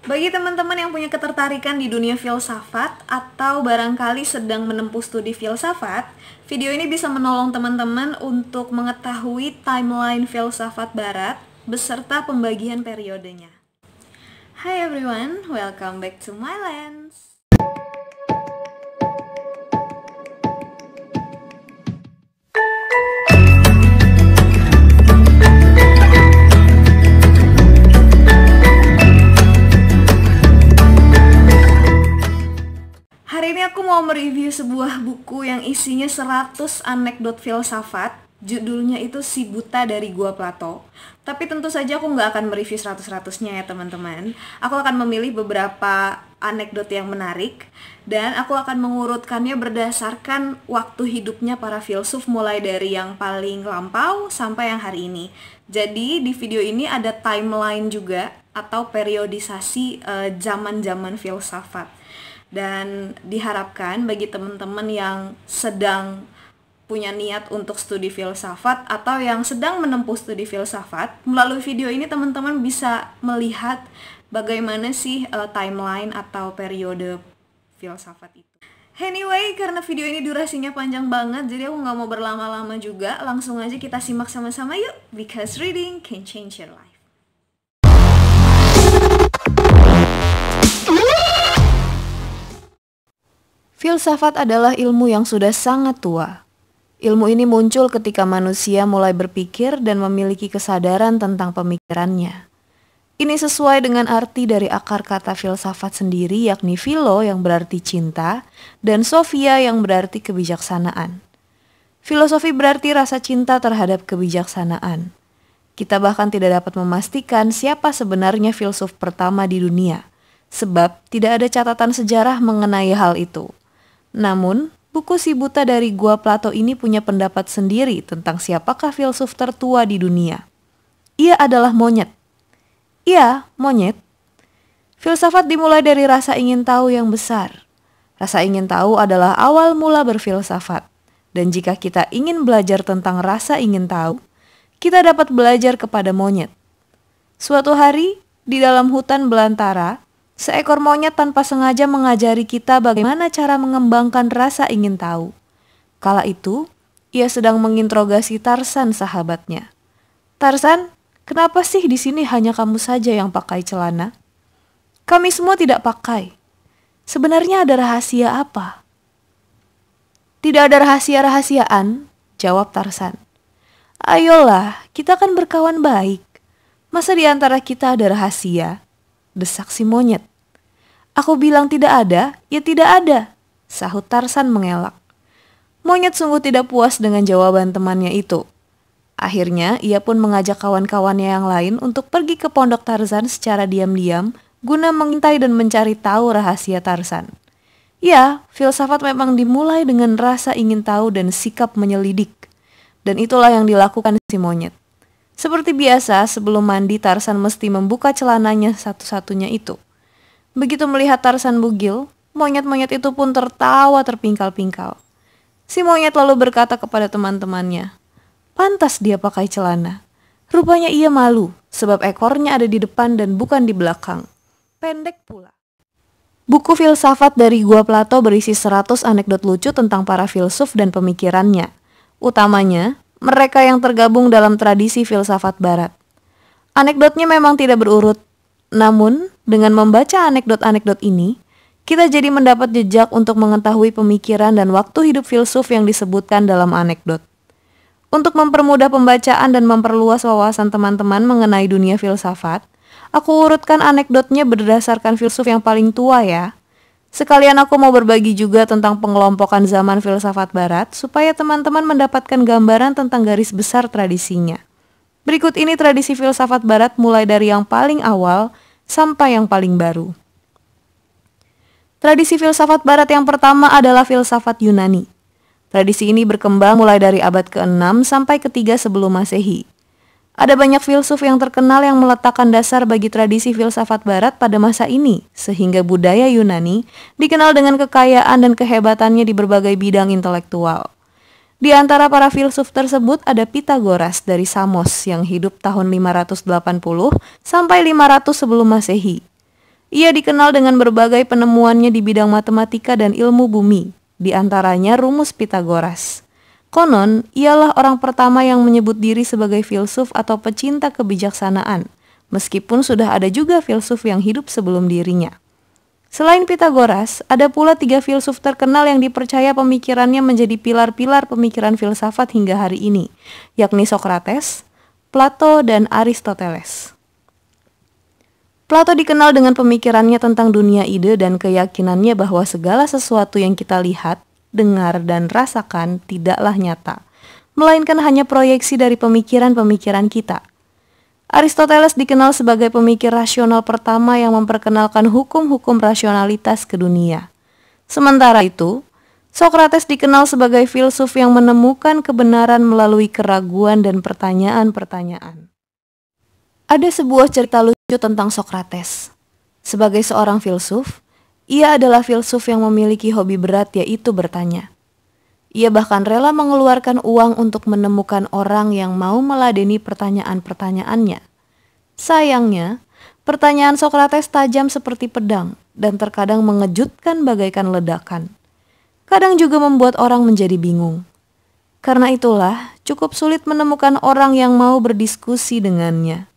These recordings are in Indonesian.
Bagi teman-teman yang punya ketertarikan di dunia filsafat atau barangkali sedang menempuh studi filsafat, video ini bisa menolong teman-teman untuk mengetahui timeline filsafat barat beserta pembagian periodenya. Hi everyone, welcome back to my lens. Hari ini aku mau mereview sebuah buku yang isinya 100 anekdot filsafat. Judulnya itu Si Buta dari Gua Plato. Tapi tentu saja aku nggak akan mereview 100-100-nya ya teman-teman. Aku akan memilih beberapa anekdot yang menarik dan aku akan mengurutkannya berdasarkan waktu hidupnya para filsuf, mulai dari yang paling lampau sampai yang hari ini. Jadi di video ini ada timeline juga atau periodisasi zaman-zaman filsafat. Dan diharapkan bagi teman-teman yang sedang punya niat untuk studi filsafat atau yang sedang menempuh studi filsafat, melalui video ini teman-teman bisa melihat bagaimana sih timeline atau periode filsafat itu. Anyway, karena video ini durasinya panjang banget, jadi aku nggak mau berlama-lama juga. Langsung aja kita simak sama-sama yuk, because reading can change your life. Filsafat adalah ilmu yang sudah sangat tua. Ilmu ini muncul ketika manusia mulai berpikir dan memiliki kesadaran tentang pemikirannya. Ini sesuai dengan arti dari akar kata filsafat sendiri, yakni philo yang berarti cinta dan sophia yang berarti kebijaksanaan. Filosofi berarti rasa cinta terhadap kebijaksanaan. Kita bahkan tidak dapat memastikan siapa sebenarnya filsuf pertama di dunia, sebab tidak ada catatan sejarah mengenai hal itu. Namun, buku Si Buta dari Gua Plato ini punya pendapat sendiri tentang siapakah filsuf tertua di dunia. Ia adalah monyet. Iya, monyet. Filsafat dimulai dari rasa ingin tahu yang besar. Rasa ingin tahu adalah awal mula berfilsafat. Dan jika kita ingin belajar tentang rasa ingin tahu, kita dapat belajar kepada monyet. Suatu hari, di dalam hutan belantara, seekor monyet tanpa sengaja mengajari kita bagaimana cara mengembangkan rasa ingin tahu. Kala itu, ia sedang menginterogasi Tarzan sahabatnya. "Tarzan, kenapa sih di sini hanya kamu saja yang pakai celana?" "Kami semua tidak pakai." "Sebenarnya ada rahasia apa?" "Tidak ada rahasia-rahasiaan," jawab Tarzan. "Ayolah, kita kan berkawan baik. Masa di antara kita ada rahasia?" desak si monyet. "Aku bilang tidak ada, ya tidak ada," sahut Tarzan mengelak. Monyet sungguh tidak puas dengan jawaban temannya itu. Akhirnya ia pun mengajak kawan-kawannya yang lain untuk pergi ke pondok Tarzan secara diam-diam guna mengintai dan mencari tahu rahasia Tarzan. Ya, filsafat memang dimulai dengan rasa ingin tahu dan sikap menyelidik. Dan itulah yang dilakukan si monyet. Seperti biasa, sebelum mandi Tarzan mesti membuka celananya satu-satunya itu. Begitu melihat Tarzan bugil, monyet-monyet itu pun tertawa terpingkal-pingkal. Si monyet lalu berkata kepada teman-temannya, "Pantas dia pakai celana. Rupanya ia malu, sebab ekornya ada di depan dan bukan di belakang. Pendek pula." Buku filsafat dari Gua Plato berisi 100 anekdot lucu tentang para filsuf dan pemikirannya. Utamanya, mereka yang tergabung dalam tradisi filsafat barat. Anekdotnya memang tidak berurut, namun dengan membaca anekdot-anekdot ini, kita jadi mendapat jejak untuk mengetahui pemikiran dan waktu hidup filsuf yang disebutkan dalam anekdot. Untuk mempermudah pembacaan dan memperluas wawasan teman-teman mengenai dunia filsafat, aku urutkan anekdotnya berdasarkan filsuf yang paling tua ya. Sekalian aku mau berbagi juga tentang pengelompokan zaman filsafat barat supaya teman-teman mendapatkan gambaran tentang garis besar tradisinya. Berikut ini tradisi filsafat barat mulai dari yang paling awal sampai yang paling baru. Tradisi filsafat barat yang pertama adalah filsafat Yunani. Tradisi ini berkembang mulai dari abad ke-6 sampai ke-3 sebelum Masehi. Ada banyak filsuf yang terkenal yang meletakkan dasar bagi tradisi filsafat barat pada masa ini, sehingga budaya Yunani dikenal dengan kekayaan dan kehebatannya di berbagai bidang intelektual. Di antara para filsuf tersebut ada Pitagoras dari Samos yang hidup tahun 580 sampai 500 sebelum Masehi. Ia dikenal dengan berbagai penemuannya di bidang matematika dan ilmu bumi, di antaranya rumus Pitagoras. Konon, ialah orang pertama yang menyebut diri sebagai filsuf atau pecinta kebijaksanaan, meskipun sudah ada juga filsuf yang hidup sebelum dirinya. Selain Pitagoras, ada pula 3 filsuf terkenal yang dipercaya pemikirannya menjadi pilar-pilar pemikiran filsafat hingga hari ini, yakni Sokrates, Plato, dan Aristoteles. Plato dikenal dengan pemikirannya tentang dunia ide dan keyakinannya bahwa segala sesuatu yang kita lihat, dengar, dan rasakan tidaklah nyata, melainkan hanya proyeksi dari pemikiran-pemikiran kita. Aristoteles dikenal sebagai pemikir rasional pertama yang memperkenalkan hukum-hukum rasionalitas ke dunia. Sementara itu, Sokrates dikenal sebagai filsuf yang menemukan kebenaran melalui keraguan dan pertanyaan-pertanyaan. Ada sebuah cerita lucu tentang Sokrates. Sebagai seorang filsuf, ia adalah filsuf yang memiliki hobi berat, yaitu bertanya. Ia bahkan rela mengeluarkan uang untuk menemukan orang yang mau meladeni pertanyaan-pertanyaannya. Sayangnya, pertanyaan Sokrates tajam seperti pedang dan terkadang mengejutkan bagaikan ledakan. Kadang juga membuat orang menjadi bingung. Karena itulah, cukup sulit menemukan orang yang mau berdiskusi dengannya.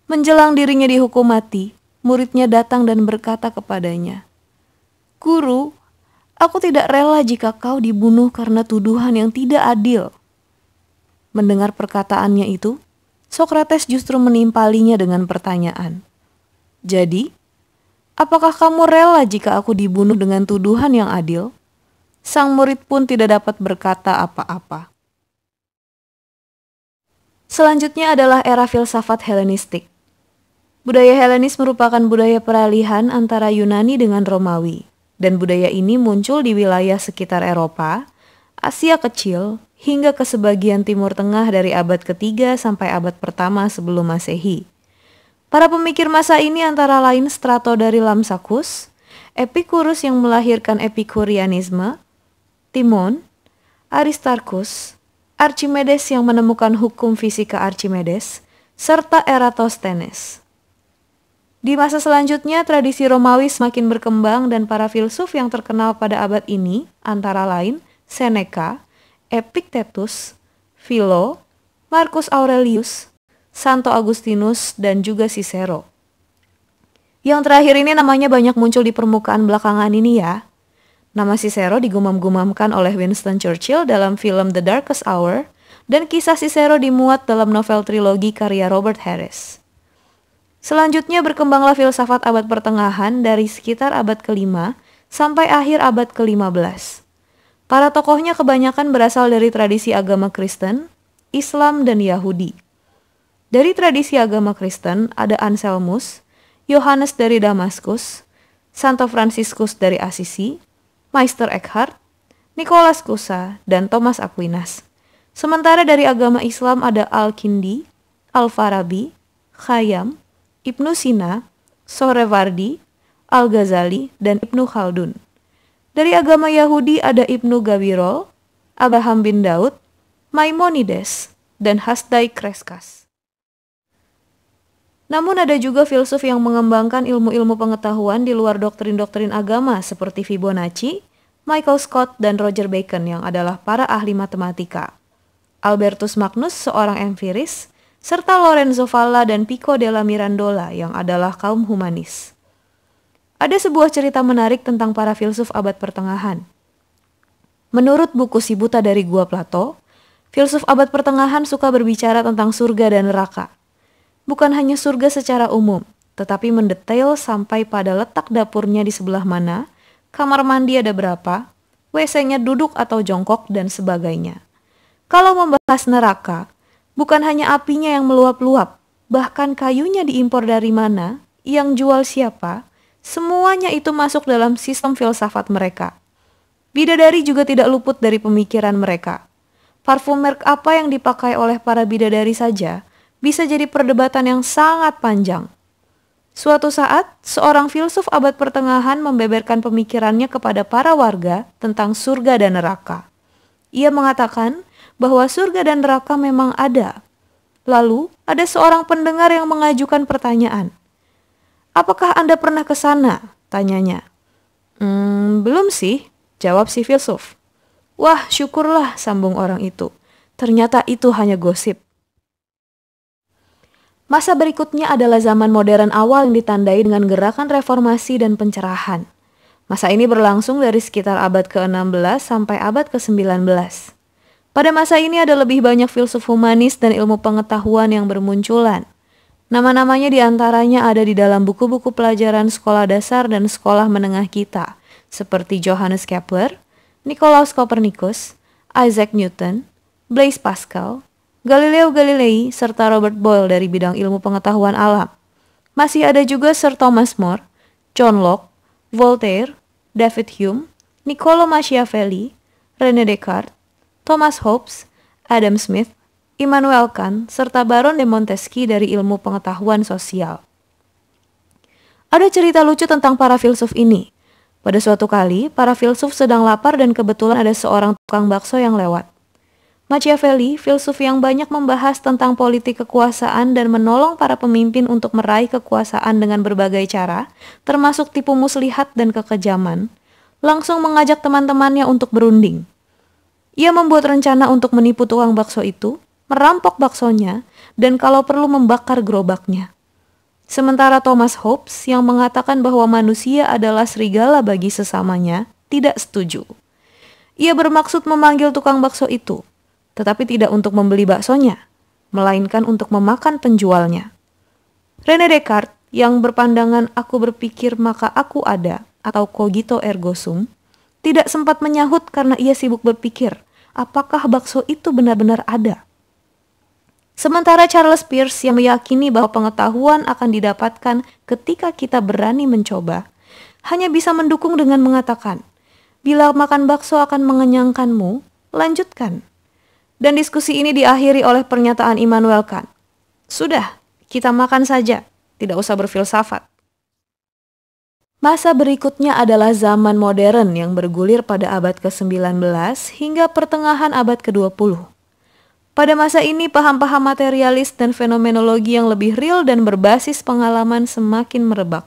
Menjelang dirinya dihukum mati, muridnya datang dan berkata kepadanya, "Guru, aku tidak rela jika kau dibunuh karena tuduhan yang tidak adil." Mendengar perkataannya itu, Sokrates justru menimpalinya dengan pertanyaan, "Jadi, apakah kamu rela jika aku dibunuh dengan tuduhan yang adil?" Sang murid pun tidak dapat berkata apa-apa. Selanjutnya adalah era filsafat Helenistik. Budaya Helenis merupakan budaya peralihan antara Yunani dengan Romawi, dan budaya ini muncul di wilayah sekitar Eropa, Asia Kecil, hingga ke sebagian Timur Tengah dari abad ke-3 sampai abad pertama sebelum Masehi. Para pemikir masa ini antara lain Strato dari Lampsacus, Epicurus yang melahirkan Epikurianisme, Timon, Aristarchus, Archimedes yang menemukan hukum fisika Archimedes, serta Eratosthenes. Di masa selanjutnya, tradisi Romawi semakin berkembang dan para filsuf yang terkenal pada abad ini antara lain Seneca, Epictetus, Philo, Marcus Aurelius, Santo Agustinus, dan juga Cicero. Yang terakhir ini namanya banyak muncul di permukaan belakangan ini ya. Nama Cicero digumam-gumamkan oleh Winston Churchill dalam film The Darkest Hour, dan kisah Cicero dimuat dalam novel trilogi karya Robert Harris. Selanjutnya berkembanglah filsafat abad pertengahan dari sekitar abad ke-5 sampai akhir abad ke-15. Para tokohnya kebanyakan berasal dari tradisi agama Kristen, Islam, dan Yahudi. Dari tradisi agama Kristen ada Anselmus, Yohanes dari Damaskus, Santo Fransiskus dari Assisi, Meister Eckhart, Nicholas Cusa, dan Thomas Aquinas. Sementara dari agama Islam ada Al-Kindi, Al-Farabi, Khayyam, Ibnu Sina, Sohrawardi, Al-Ghazali, dan Ibnu Khaldun. Dari agama Yahudi ada Ibnu Gabirol, Abraham bin Daud, Maimonides, dan Hasdai Crescas. Namun ada juga filsuf yang mengembangkan ilmu-ilmu pengetahuan di luar doktrin-doktrin agama seperti Fibonacci, Michael Scott, dan Roger Bacon yang adalah para ahli matematika. Albertus Magnus seorang empiris, serta Lorenzo Valla dan Pico della Mirandola yang adalah kaum humanis. Ada sebuah cerita menarik tentang para filsuf abad pertengahan. Menurut buku Si Buta dari Gua Plato, filsuf abad pertengahan suka berbicara tentang surga dan neraka. Bukan hanya surga secara umum, tetapi mendetail sampai pada letak dapurnya di sebelah mana, kamar mandi ada berapa, WC-nya duduk atau jongkok, dan sebagainya. Kalau membahas neraka, bukan hanya apinya yang meluap-luap, bahkan kayunya diimpor dari mana, yang jual siapa, semuanya itu masuk dalam sistem filsafat mereka. Bidadari juga tidak luput dari pemikiran mereka. Parfum merek apa yang dipakai oleh para bidadari saja bisa jadi perdebatan yang sangat panjang. Suatu saat, seorang filsuf abad pertengahan membeberkan pemikirannya kepada para warga tentang surga dan neraka. Ia mengatakan bahwa surga dan neraka memang ada. Lalu, ada seorang pendengar yang mengajukan pertanyaan. Apakah Anda pernah ke sana? Tanyanya. Belum sih, jawab si filsuf. Wah, syukurlah, sambung orang itu. Ternyata itu hanya gosip. Masa berikutnya adalah zaman modern awal yang ditandai dengan gerakan reformasi dan pencerahan. Masa ini berlangsung dari sekitar abad ke-16 sampai abad ke-19. Pada masa ini ada lebih banyak filsuf humanis dan ilmu pengetahuan yang bermunculan. Nama-namanya diantaranya ada di dalam buku-buku pelajaran sekolah dasar dan sekolah menengah kita, seperti Johannes Kepler, Nicolaus Copernicus, Isaac Newton, Blaise Pascal, Galileo Galilei, serta Robert Boyle dari bidang ilmu pengetahuan alam. Masih ada juga Sir Thomas More, John Locke, Voltaire, David Hume, Niccolo Machiavelli, René Descartes, Thomas Hobbes, Adam Smith, Immanuel Kant, serta Baron de Montesquieu dari ilmu pengetahuan sosial. Ada cerita lucu tentang para filsuf ini. Pada suatu kali, para filsuf sedang lapar dan kebetulan ada seorang tukang bakso yang lewat. Machiavelli, filsuf yang banyak membahas tentang politik kekuasaan dan menolong para pemimpin untuk meraih kekuasaan dengan berbagai cara, termasuk tipu muslihat dan kekejaman, langsung mengajak teman-temannya untuk berunding. Ia membuat rencana untuk menipu tukang bakso itu, merampok baksonya, dan kalau perlu membakar gerobaknya. Sementara Thomas Hobbes yang mengatakan bahwa manusia adalah serigala bagi sesamanya, tidak setuju. Ia bermaksud memanggil tukang bakso itu, tetapi tidak untuk membeli baksonya, melainkan untuk memakan penjualnya. René Descartes yang berpandangan aku berpikir maka aku ada, atau cogito ergo sum, tidak sempat menyahut karena ia sibuk berpikir, apakah bakso itu benar-benar ada. Sementara Charles Peirce yang meyakini bahwa pengetahuan akan didapatkan ketika kita berani mencoba, hanya bisa mendukung dengan mengatakan, bila makan bakso akan mengenyangkanmu, lanjutkan. Dan diskusi ini diakhiri oleh pernyataan Immanuel Kant. Sudah, kita makan saja, tidak usah berfilsafat. Masa berikutnya adalah zaman modern yang bergulir pada abad ke-19 hingga pertengahan abad ke-20. Pada masa ini, paham-paham materialis dan fenomenologi yang lebih real dan berbasis pengalaman semakin merebak.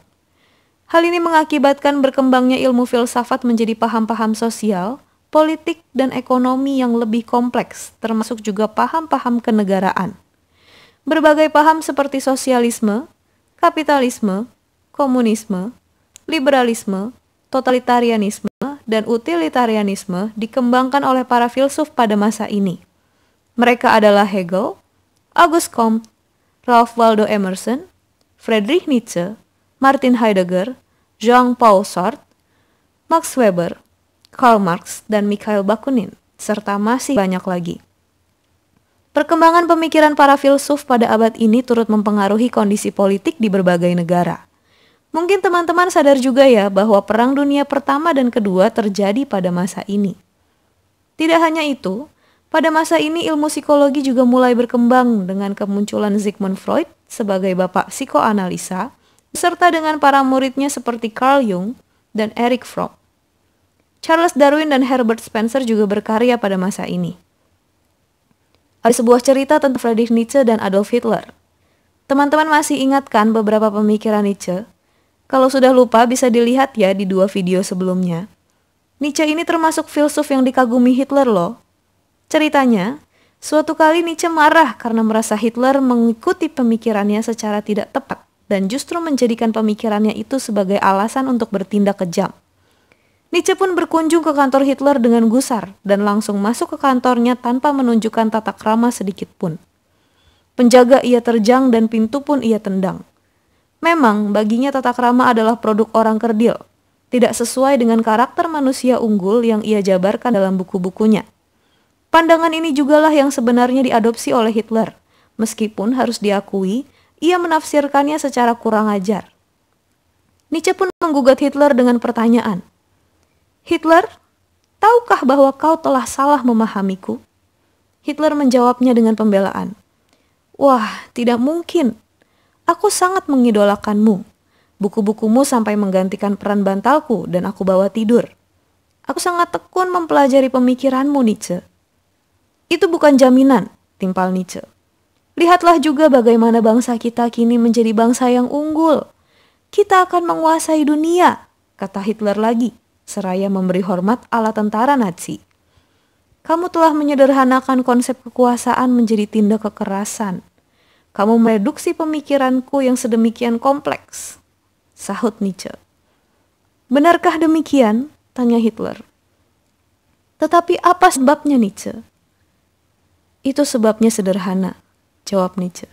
Hal ini mengakibatkan berkembangnya ilmu filsafat menjadi paham-paham sosial, politik, dan ekonomi yang lebih kompleks, termasuk juga paham-paham kenegaraan. Berbagai paham seperti sosialisme, kapitalisme, komunisme, liberalisme, totalitarianisme, dan utilitarianisme dikembangkan oleh para filsuf pada masa ini. Mereka adalah Hegel, Auguste Comte, Ralph Waldo Emerson, Friedrich Nietzsche, Martin Heidegger, Jean-Paul Sartre, Max Weber, Karl Marx, dan Mikhail Bakunin, serta masih banyak lagi. Perkembangan pemikiran para filsuf pada abad ini turut mempengaruhi kondisi politik di berbagai negara. Mungkin teman-teman sadar juga ya bahwa Perang Dunia Pertama dan Kedua terjadi pada masa ini. Tidak hanya itu, pada masa ini ilmu psikologi juga mulai berkembang dengan kemunculan Sigmund Freud sebagai bapak psikoanalisa, beserta dengan para muridnya seperti Carl Jung dan Erich Fromm. Charles Darwin dan Herbert Spencer juga berkarya pada masa ini. Ada sebuah cerita tentang Friedrich Nietzsche dan Adolf Hitler. Teman-teman masih ingat kan beberapa pemikiran Nietzsche? Kalau sudah lupa bisa dilihat ya di 2 video sebelumnya. Nietzsche ini termasuk filsuf yang dikagumi Hitler loh. Ceritanya, suatu kali Nietzsche marah karena merasa Hitler mengikuti pemikirannya secara tidak tepat dan justru menjadikan pemikirannya itu sebagai alasan untuk bertindak kejam. Nietzsche pun berkunjung ke kantor Hitler dengan gusar dan langsung masuk ke kantornya tanpa menunjukkan tata krama sedikit pun. Penjaga ia terjang dan pintu pun ia tendang. Memang baginya tata krama adalah produk orang kerdil, tidak sesuai dengan karakter manusia unggul yang ia jabarkan dalam buku-bukunya. Pandangan ini jugalah yang sebenarnya diadopsi oleh Hitler, meskipun harus diakui ia menafsirkannya secara kurang ajar. Nietzsche pun menggugat Hitler dengan pertanyaan, Hitler, tahukah bahwa kau telah salah memahamiku? Hitler menjawabnya dengan pembelaan. Wah, tidak mungkin. Aku sangat mengidolakanmu. Buku-bukumu sampai menggantikan peran bantalku dan aku bawa tidur. Aku sangat tekun mempelajari pemikiranmu, Nietzsche. Itu bukan jaminan, timpal Nietzsche. Lihatlah juga bagaimana bangsa kita kini menjadi bangsa yang unggul. Kita akan menguasai dunia, kata Hitler lagi, seraya memberi hormat ala tentara Nazi. Kamu telah menyederhanakan konsep kekuasaan menjadi tindak kekerasan. Kamu mereduksi pemikiranku yang sedemikian kompleks, sahut Nietzsche. Benarkah demikian? Tanya Hitler. Tetapi apa sebabnya, Nietzsche? Itu sebabnya sederhana, jawab Nietzsche.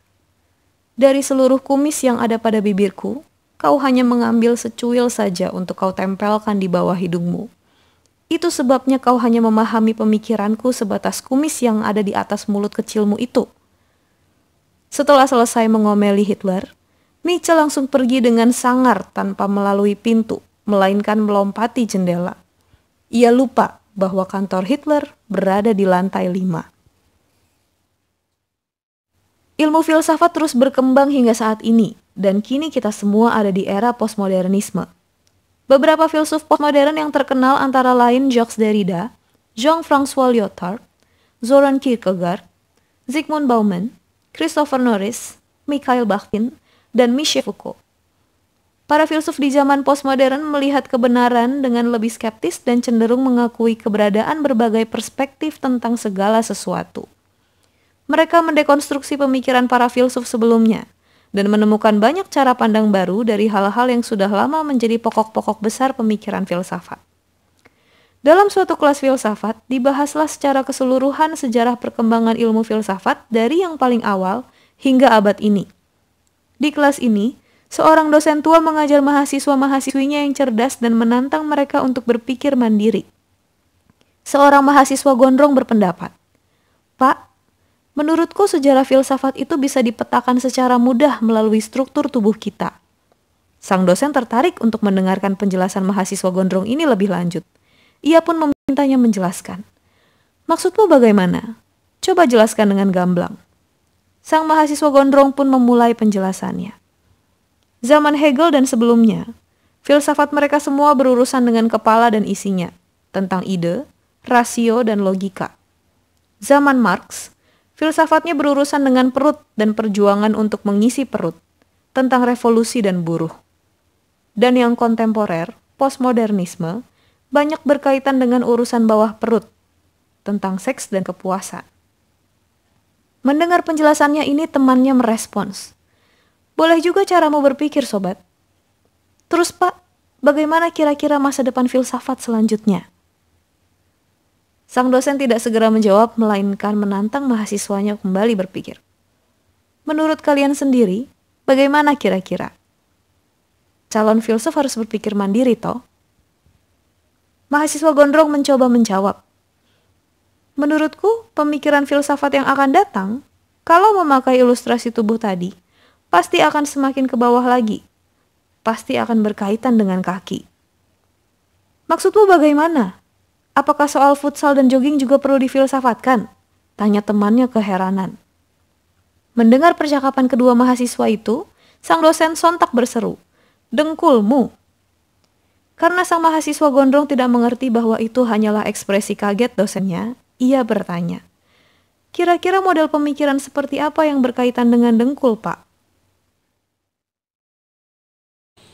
Dari seluruh kumis yang ada pada bibirku, kau hanya mengambil secuil saja untuk kau tempelkan di bawah hidungmu. Itu sebabnya kau hanya memahami pemikiranku sebatas kumis yang ada di atas mulut kecilmu itu. Setelah selesai mengomeli Hitler, Nietzsche langsung pergi dengan sangar tanpa melalui pintu, melainkan melompati jendela. Ia lupa bahwa kantor Hitler berada di lantai 5. Ilmu filsafat terus berkembang hingga saat ini, dan kini kita semua ada di era postmodernisme. Beberapa filsuf postmodern yang terkenal antara lain Jacques Derrida, Jean-François Lyotard, Soren Kierkegaard, Zygmunt Bauman, Christopher Norris, Mikhail Bakhtin, dan Michel Foucault. Para filsuf di zaman postmodern melihat kebenaran dengan lebih skeptis dan cenderung mengakui keberadaan berbagai perspektif tentang segala sesuatu. Mereka mendekonstruksi pemikiran para filsuf sebelumnya dan menemukan banyak cara pandang baru dari hal-hal yang sudah lama menjadi pokok-pokok besar pemikiran filsafat. Dalam suatu kelas filsafat, dibahaslah secara keseluruhan sejarah perkembangan ilmu filsafat dari yang paling awal hingga abad ini. Di kelas ini, seorang dosen tua mengajar mahasiswa-mahasiswinya yang cerdas dan menantang mereka untuk berpikir mandiri. Seorang mahasiswa gondrong berpendapat, "Pak, menurutku sejarah filsafat itu bisa dipetakan secara mudah melalui struktur tubuh kita." Sang dosen tertarik untuk mendengarkan penjelasan mahasiswa gondrong ini lebih lanjut. Ia pun memintanya menjelaskan. "Maksudmu bagaimana? Coba jelaskan dengan gamblang." Sang mahasiswa gondrong pun memulai penjelasannya. Zaman Hegel dan sebelumnya, filsafat mereka semua berurusan dengan kepala dan isinya, tentang ide, rasio, dan logika. Zaman Marx, filsafatnya berurusan dengan perut dan perjuangan untuk mengisi perut, tentang revolusi dan buruh. Dan yang kontemporer, postmodernisme, banyak berkaitan dengan urusan bawah perut, tentang seks dan kepuasan. Mendengar penjelasannya ini, temannya merespons, "Boleh juga caramu berpikir, sobat." "Terus Pak, bagaimana kira-kira masa depan filsafat selanjutnya?" Sang dosen tidak segera menjawab, melainkan menantang mahasiswanya kembali berpikir. "Menurut kalian sendiri, bagaimana kira-kira? Calon filsuf harus berpikir mandiri, toh?" Mahasiswa gondrong mencoba menjawab, "Menurutku, pemikiran filsafat yang akan datang, kalau memakai ilustrasi tubuh tadi, pasti akan semakin ke bawah lagi. Pasti akan berkaitan dengan kaki." "Maksudmu bagaimana? Apakah soal futsal dan jogging juga perlu difilsafatkan?" tanya temannya keheranan. Mendengar percakapan kedua mahasiswa itu, sang dosen sontak berseru, "Dengkulmu!" Karena sang mahasiswa gondrong tidak mengerti bahwa itu hanyalah ekspresi kaget dosennya, ia bertanya, "Kira-kira model pemikiran seperti apa yang berkaitan dengan dengkul, Pak?"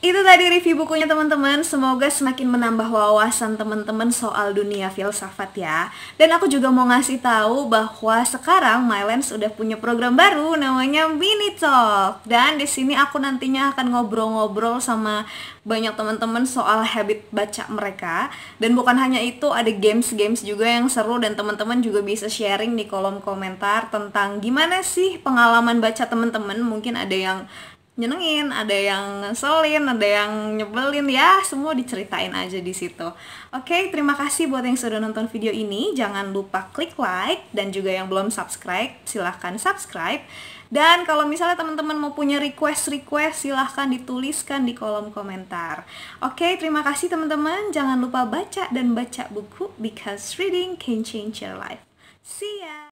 Itu tadi review bukunya teman-teman, semoga semakin menambah wawasan teman-teman soal dunia filsafat ya. Dan aku juga mau ngasih tahu bahwa sekarang Mylens udah punya program baru namanya Mini Talk. Dan di sini aku nantinya akan ngobrol-ngobrol sama banyak teman-teman soal habit baca mereka. Dan bukan hanya itu, ada games-games juga yang seru dan teman-teman juga bisa sharing di kolom komentar tentang gimana sih pengalaman baca teman-teman. Mungkin ada yang nyenengin, ada yang ngeselin, ada yang nyebelin, ya semua diceritain aja di situ. Oke, terima kasih buat yang sudah nonton video ini. Jangan lupa klik like, dan juga yang belum subscribe, silahkan subscribe. Dan kalau misalnya teman-teman mau punya request, silahkan dituliskan di kolom komentar. Oke, terima kasih teman-teman. Jangan lupa baca dan baca buku, because reading can change your life. See ya!